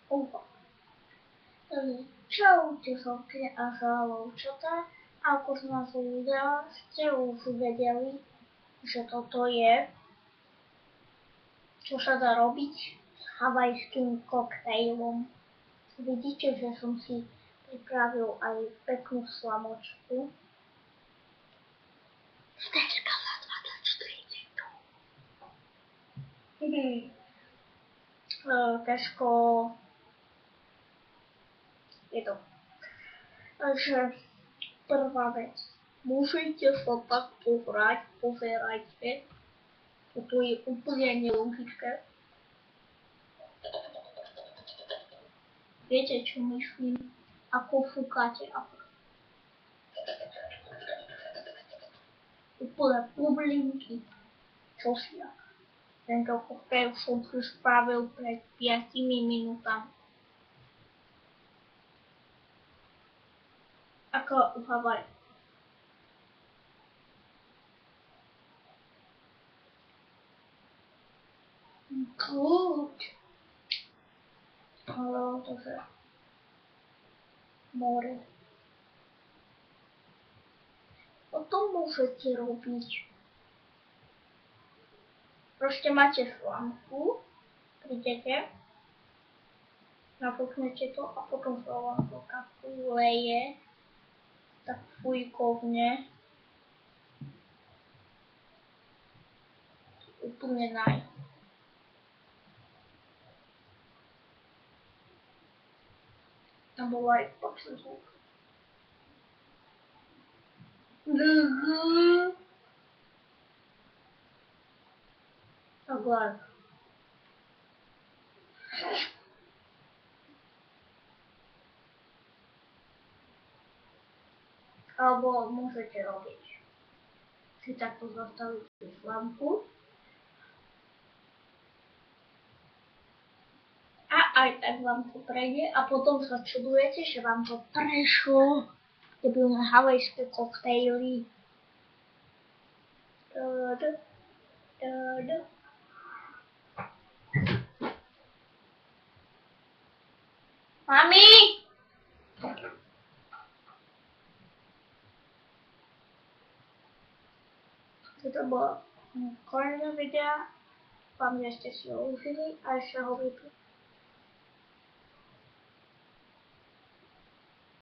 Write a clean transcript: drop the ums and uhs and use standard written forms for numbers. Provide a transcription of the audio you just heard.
Opa. Čaute chlapci a chlapčatá, ako z názvu videa ste už vedeli, že toto je, čo sa dá robiť s havajským koktejlom. Vidíte, že som si pripravil aj peknú slamočku. Stečka za 24 Težko je to. Takže prvá vec, musíte sa tak pohrať, pozerajte. Toto je úplne nelogické. Viete, čo myslím? Ako fúkate a úplne bublinky. Čo si ja? Tento koktejl som si spravil pred 5 minútami. Ako u Havaj. Good. Ale to je more. Potom môžete robiť. Proste máte slamku, prídete, napuknete to a potom sa vám to tak leje, tak fujkovne. Úplne naj. Tam bol aj počný zvuk. Takhle. Alebo môžete robiť. Si takto zastavíte slamku. A aj tak vám to prejde a potom sa čudujete, že vám to prešlo. Debilné havajské koktejly. Mami! Toto bolo koniec videa. Vám, že ste si ho užili a ešte ho vypli.